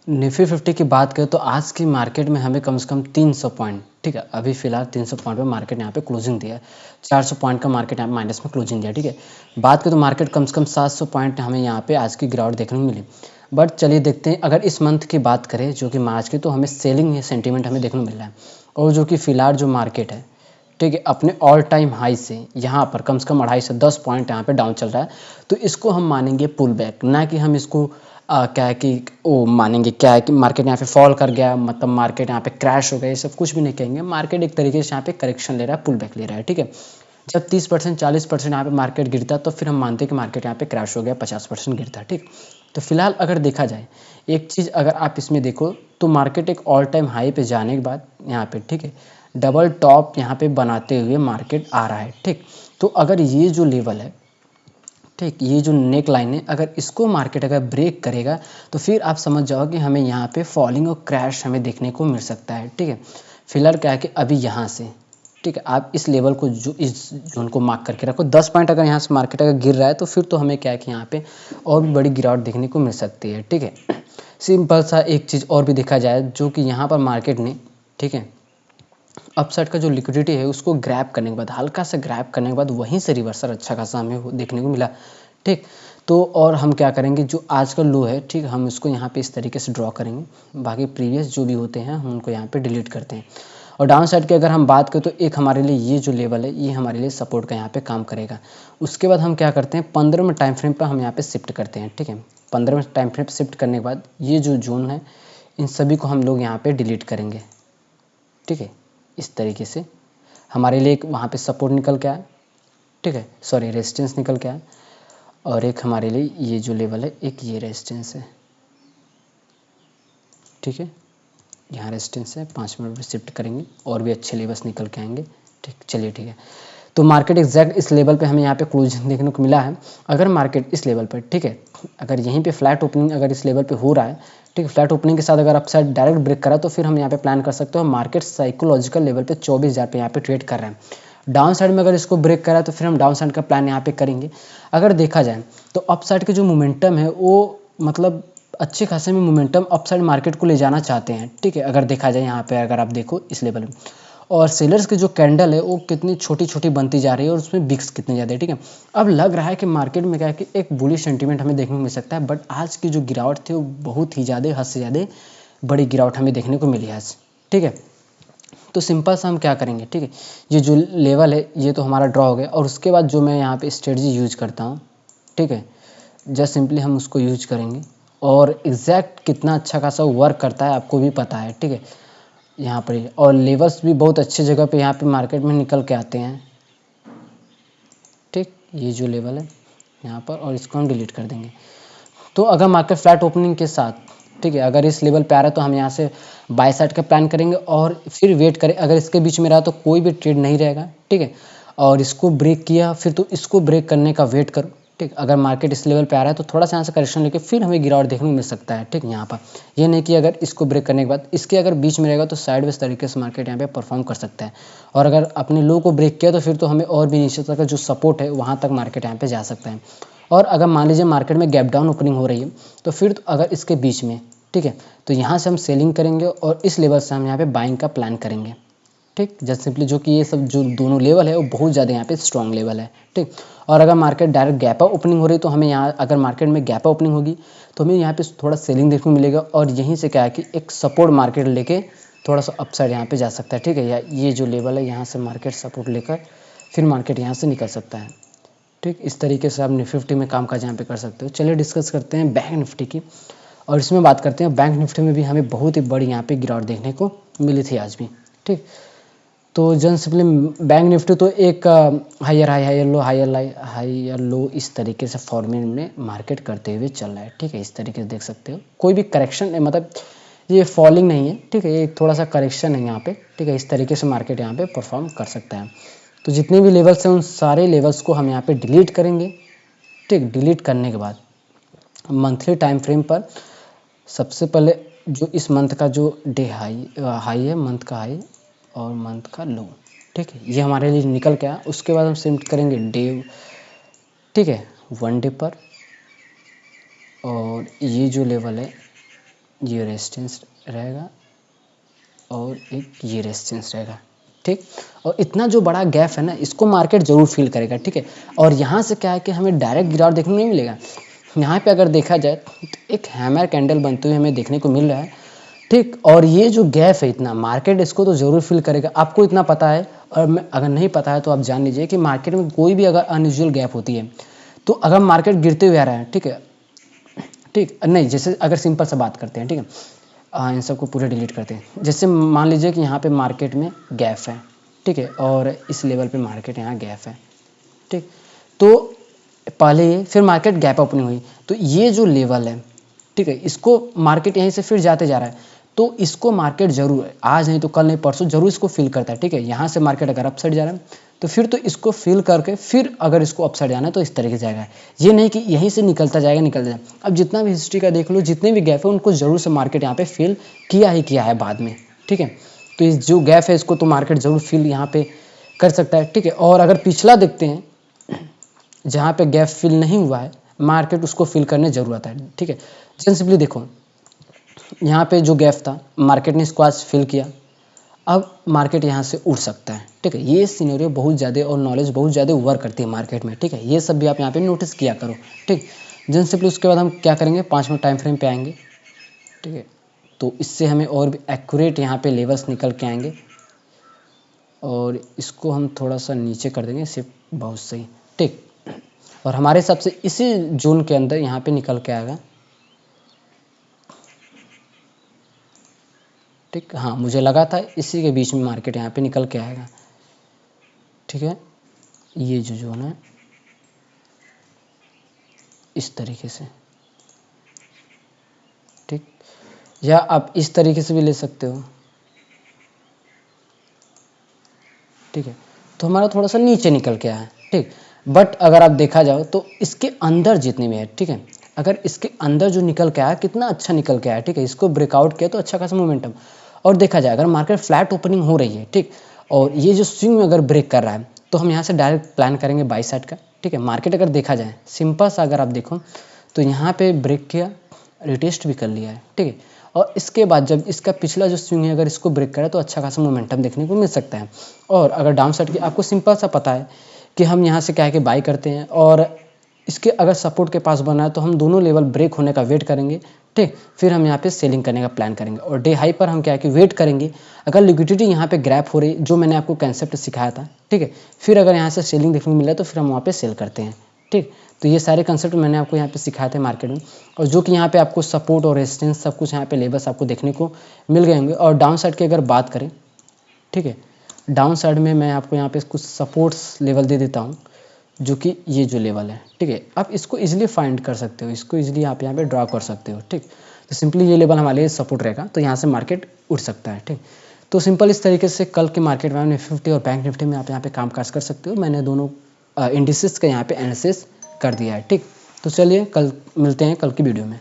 Nifty 50 की बात करें तो आज की मार्केट में हमें कम से कम 300 पॉइंट, ठीक है, अभी फिलहाल 300 पॉइंट पे मार्केट यहाँ पे क्लोजिंग दिया है। 400 पॉइंट का मार्केट यहाँ पे माइनस में क्लोजिंग दिया है, ठीक है। बात करें तो मार्केट कम से कम 700 पॉइंट हमें यहाँ पे आज की गिरावट देखने को मिली। बट चलिए देखते हैं, अगर इस मंथ की बात करें जो कि मार्च की, तो हमें सेलिंग सेंटीमेंट हमें देखने को मिल रहा है। और जो कि फिलहाल जो मार्केट है, ठीक है, अपने ऑल टाइम हाई से यहाँ पर कम से कम 2.5 से 10 पॉइंट यहाँ पे डाउन चल रहा है। तो इसको हम मानेंगे पुल बैक, ना कि हम इसको क्या है कि वो मानेंगे क्या है कि मार्केट यहाँ पे फॉल कर गया, मतलब मार्केट यहाँ पे क्रैश हो गया, ये सब कुछ भी नहीं कहेंगे। मार्केट एक तरीके से यहाँ पे करेक्शन ले रहा है, पुल बैक ले रहा है, ठीक है। जब 30% 40% यहाँ पे मार्केट गिरता है तो फिर हम मानते हैं कि मार्केट यहाँ पे क्रैश हो गया, 50% गिरता है, ठीक। तो फिलहाल अगर देखा जाए, एक चीज़ अगर आप इसमें देखो तो मार्केट एक ऑल टाइम हाई पे जाने के बाद यहाँ पे, ठीक है, डबल टॉप यहाँ पे बनाते हुए मार्केट आ रहा है, ठीक। तो अगर ये जो लेवल है, ठीक, ये जो नेक लाइन है, अगर इसको मार्केट अगर ब्रेक करेगा तो फिर आप समझ जाओ कि हमें यहाँ पे फॉलिंग और क्रैश हमें देखने को मिल सकता है, ठीक है। फिलहाल क्या है कि अभी यहाँ से, ठीक है, आप इस लेवल को जो इस जोन को मार्क करके रखो। 10 पॉइंट अगर यहाँ से मार्केट अगर गिर रहा है तो फिर तो हमें क्या है कि यहाँ पे और भी बड़ी गिरावट देखने को मिल सकती है, ठीक है। सिंपल सा एक चीज़ और भी देखा जाए, जो कि यहाँ पर मार्केट ने, ठीक है, अपसाइड का जो लिक्विडिटी है उसको ग्रैब करने के बाद, हल्का सा ग्रैब करने के बाद वहीं से रिवर्सल अच्छा खासा हमें देखने को मिला, ठीक। तो और हम क्या करेंगे, जो आज का लो है, ठीक, हम इसको यहाँ पे इस तरीके से ड्रॉ करेंगे। बाकी प्रीवियस जो भी होते हैं हम उनको यहाँ पे डिलीट करते हैं। और डाउन साइड की अगर हम बात करें तो एक हमारे लिए ये जो लेवल है ये हमारे लिए सपोर्ट का यहाँ पे काम करेगा। उसके बाद हम क्या करते हैं, 15 में टाइम फ्रेम पर हम यहाँ पे शिफ्ट करते हैं, ठीक है। 15 में टाइम फ्रेम शिफ्ट करने के बाद ये जो जोन है इन सभी को हम लोग यहाँ पे डिलीट करेंगे, ठीक है। इस तरीके से हमारे लिए एक वहाँ पे सपोर्ट निकल के आया, ठीक है, सॉरी रेजिस्टेंस निकल के आया। और एक हमारे लिए ये जो लेवल है, एक ये रेजिस्टेंस है, ठीक है, यहाँ रेजिस्टेंस है। 5 मिनट में शिफ्ट करेंगे और भी अच्छे लेवल्स निकल के आएंगे, ठीक। चलिए ठीक है, तो मार्केट एग्जैक्ट इस लेवल पे हमें यहाँ पे क्लोजिंग देखने को मिला है। अगर मार्केट इस लेवल पर, ठीक है, अगर यहीं पे फ्लैट ओपनिंग अगर इस लेवल पे हो रहा है, ठीक है, फ्लैट ओपनिंग के साथ अगर अपसाइड डायरेक्ट ब्रेक करा तो फिर हम यहाँ पे प्लान कर सकते हो मार्केट साइकोलॉजिकल लेवल पे 24,000 पे यहाँ पे ट्रेड कर रहे हैं। डाउन साइड में अगर इसको ब्रेक करा तो फिर हम डाउन साइड का प्लान यहाँ पे करेंगे। अगर देखा जाए तो अप साइड के जो मोमेंटम है वो मतलब अच्छे खासे में मोमेंटम अप साइड मार्केट को ले जाना चाहते हैं, ठीक है। अगर देखा जाए यहाँ पे अगर आप देखो इस लेवल में, और सेलर्स की जो कैंडल है वो कितनी छोटी छोटी बनती जा रही है और उसमें बिक्स कितने ज़्यादा है, ठीक है। अब लग रहा है कि मार्केट में क्या है कि एक बुलिश सेंटीमेंट हमें देखने को मिल सकता है। बट आज की जो गिरावट थी वो बहुत ही ज़्यादा, हद से ज़्यादा बड़ी गिरावट हमें देखने को मिली है आज, ठीक है। तो सिंपल सा हम क्या करेंगे, ठीक है, ये जो लेवल है ये तो हमारा ड्रॉ हो गया। और उसके बाद जो मैं यहाँ पे स्ट्रेटजी यूज करता हूँ, ठीक है, जस्ट सिंपली हम उसको यूज करेंगे। और एग्जैक्ट कितना अच्छा खासा वर्क करता है आपको भी पता है, ठीक है, यहाँ पर ही। और लेवल्स भी बहुत अच्छी जगह पे यहाँ पे मार्केट में निकल के आते हैं, ठीक। ये जो लेवल है यहाँ पर, और इसको हम डिलीट कर देंगे। तो अगर मार्केट फ्लैट ओपनिंग के साथ, ठीक है, अगर इस लेवल पे आ रहा है तो हम यहाँ से बाय साइड का प्लान करेंगे और फिर वेट करें। अगर इसके बीच में रहा तो कोई भी ट्रेड नहीं रहेगा, ठीक है। और इसको ब्रेक किया फिर तो इसको ब्रेक करने का वेट करो, ठीक। अगर मार्केट इस लेवल पे आ रहा है तो थोड़ा सा यहाँ से करेक्शन लेके फिर हमें गिरावट देखने को मिल सकता है, ठीक। यहाँ पर ये नहीं कि अगर इसको ब्रेक करने के बाद इसके अगर बीच में रहेगा तो साइडवेज तरीके से मार्केट यहाँ पे परफॉर्म कर सकता है। और अगर अपने लो को ब्रेक किया तो फिर तो हमें और भी नीचे तक जो सपोर्ट है वहाँ तक मार्केट यहाँ पे जा सकता है। और अगर मान लीजिए मार्केट में गैप डाउन ओपनिंग हो रही है तो फिर तो अगर इसके बीच में, ठीक है, तो यहाँ से हम सेलिंग करेंगे और इस लेवल से हम यहाँ पे बाइंग का प्लान करेंगे, ठीक। जस्ट सिंपली जो कि ये सब जो दोनों लेवल है वो बहुत ज़्यादा यहाँ पे स्ट्रॉन्ग लेवल है, ठीक। और अगर market direct gap up opening हो रही है तो हमें यहाँ, अगर मार्केट में गैप अप ओपनिंग होगी तो हमें यहाँ पे थोड़ा सेलिंग देखने को मिलेगा। और यहीं से क्या है कि एक सपोर्ट मार्केट लेके थोड़ा सा अपसाइड यहाँ पे जा सकता है, ठीक है। या ये जो लेवल है यहाँ से मार्केट सपोर्ट लेकर फिर मार्केट यहाँ से निकल सकता है, ठीक। इस तरीके से आप निफ्टी में काम काज यहाँ पे कर सकते हो। चलिए डिस्कस करते हैं बैंक निफ्टी की, और इसमें बात करते हैं बैंक निफ्टी में भी हमें बहुत ही बड़ी यहाँ पे गिरावट देखने को मिली थी आज भी, ठीक। तो जन सिंपली बैंक निफ्टी तो एक higher high higher low higher low इस तरीके से फॉर्मेट में मार्केट करते हुए चल रहा है, ठीक है। इस तरीके से देख सकते हो, कोई भी करेक्शन है, मतलब ये फॉलिंग नहीं है, ठीक है, ये थोड़ा सा करेक्शन है यहाँ पे, ठीक है। इस तरीके से मार्केट यहाँ पे परफॉर्म कर सकता है। तो जितने भी लेवल्स हैं उन सारे लेवल्स को हम यहाँ पे डिलीट करेंगे, ठीक। डिलीट करने के बाद मंथली टाइम फ्रेम पर सबसे पहले जो इस मंथ का जो डे हाई है, मंथ का हाई और मंथ का लो, ठीक है, ये हमारे लिए निकल के आया। उसके बाद हम शिफ्ट करेंगे डे, ठीक है, 1 डे पर। और ये जो लेवल है ये रेजिस्टेंस रहेगा और एक ये रेजिस्टेंस रहेगा, ठीक। और इतना जो बड़ा गैप है ना, इसको मार्केट जरूर फील करेगा, ठीक है। और यहाँ से क्या है कि हमें डायरेक्ट गिरावट देखने को नहीं मिलेगा। यहाँ पे अगर देखा जाए तो एक हैमर कैंडल बनते हुए हमें देखने को मिल रहा है, ठीक। और ये जो गैप है इतना, मार्केट इसको तो ज़रूर फील करेगा। आपको इतना पता है, और मैं अगर नहीं पता है तो आप जान लीजिए कि मार्केट में कोई भी अगर अनयूजुअल गैप होती है, तो अगर मार्केट गिरते हुए आ रहा है, ठीक है, ठीक नहीं, जैसे अगर सिंपल सा बात करते हैं, ठीक है, इन सबको पूरे डिलीट करते हैं। जैसे मान लीजिए कि यहाँ पे मार्केट में गैप है, ठीक है, और इस लेवल पे मार्केट यहाँ गैप है, ठीक। तो पहले ये, फिर मार्केट गैप ओपनिंग हुई, तो ये जो लेवल है, ठीक है, इसको मार्केट यहीं से फिर जाते जा रहा है, तो इसको मार्केट जरूर आज नहीं तो कल नहीं परसों जरूर इसको फील करता है, ठीक है। यहाँ से मार्केट अगर अपसाइड जा रहा है तो फिर तो इसको फील करके फिर अगर इसको अपसाइड जाना है तो इस तरीके से जाएगा। ये नहीं कि यहीं से निकलता जाएगा। अब जितना भी हिस्ट्री का देख लो, जितने भी गैप है उनको जरूर से मार्केट यहाँ पे फील किया ही किया है बाद में, ठीक है। तो इस जो गैप है इसको तो मार्केट जरूर फील यहाँ पे कर सकता है, ठीक है। और अगर पिछला देखते हैं जहाँ पे गैप फिल नहीं हुआ है, मार्केट उसको फिल करने जरूर आता है, ठीक है। जैसे सिंपली देखो, यहाँ पे जो गैप था मार्केट ने इसको आज फिल किया, अब मार्केट यहाँ से उड़ सकता है, ठीक है। ये सिनेरियो बहुत ज़्यादा और नॉलेज बहुत ज़्यादा वर्क करती है मार्केट में, ठीक है। ये सब भी आप यहाँ पे नोटिस किया करो, ठीक। जैसे सिंपली उसके बाद हम क्या करेंगे, 5 मिनट टाइम फ्रेम पे आएंगे, ठीक है। तो इससे हमें और भी एक्यूरेट यहाँ पे लेवल्स निकल के आएंगे, और इसको हम थोड़ा सा नीचे कर देंगे सिर्फ, बहुत सही, ठीक। और हमारे हिसाब से इसी जोन के अंदर यहाँ पे निकल के आएगा, ठीक। हाँ, मुझे लगा था इसी के बीच में मार्केट यहाँ पे निकल के आएगा, ठीक है। ये जो जोन है इस तरीके से, ठीक। या आप इस तरीके से भी ले सकते हो, ठीक है। तो हमारा थोड़ा सा नीचे निकल के आया है, ठीक। बट अगर आप देखा जाओ तो इसके अंदर जितने भी है, ठीक है, अगर इसके अंदर जो निकल के आया कितना अच्छा निकल के आया, ठीक है। इसको ब्रेकआउट किया तो अच्छा खासा मोमेंटम। और देखा जाए अगर मार्केट फ्लैट ओपनिंग हो रही है, ठीक, और ये जो स्विंग में अगर ब्रेक कर रहा है तो हम यहाँ से डायरेक्ट प्लान करेंगे बाई साइड का, ठीक है। मार्केट अगर देखा जाए सिंपल सा अगर आप देखो तो यहाँ पे ब्रेक किया, रिटेस्ट भी कर लिया है, ठीक है। और इसके बाद जब इसका पिछला जो स्विंग है अगर इसको ब्रेक करे तो अच्छा खासा मोमेंटम देखने को मिल सकता है। और अगर डाउन साइड की आपको सिंपल सा पता है कि हम यहाँ से क्या है कि बाई करते हैं, और इसके अगर सपोर्ट के पास बना है तो हम दोनों लेवल ब्रेक होने का वेट करेंगे, ठीक। फिर हम यहाँ पे सेलिंग करने का प्लान करेंगे, और डे हाई पर हम क्या है कि वेट करेंगे। अगर लिक्विडिटी यहाँ पे ग्रैप हो रही, जो मैंने आपको कंसेप्ट सिखाया था, ठीक है, फिर अगर यहाँ से सेलिंग देखने को मिला तो फिर हम वहाँ पे सेल करते हैं, ठीक। तो ये सारे कंसेप्ट मैंने आपको यहाँ पे सिखाए थे मार्केट में, और जो कि यहाँ पे आपको सपोर्ट और रेजिस्टेंस सब कुछ यहाँ पे लेवल्स आपको देखने को मिल गए होंगे। और डाउन साइड की अगर बात करें, ठीक है, डाउन साइड में मैं आपको यहाँ पे कुछ सपोर्ट्स लेवल दे देता हूँ, जो कि ये जो लेवल है, ठीक है। आप इसको इजीली फाइंड कर सकते हो, इसको इजीली आप यहाँ पे ड्रा कर सकते हो, ठीक। तो सिंपली ये लेवल हमारे लिए सपोर्ट रहेगा, तो यहाँ से मार्केट उठ सकता है, ठीक। तो सिंपल इस तरीके से कल के मार्केट में निफ्टी और बैंक निफ्टी में आप यहाँ पे काम काज कर सकते हो। मैंने दोनों इंडिसेस का यहाँ पे एनालिसिस कर दिया है, ठीक। तो चलिए कल मिलते हैं कल की वीडियो में।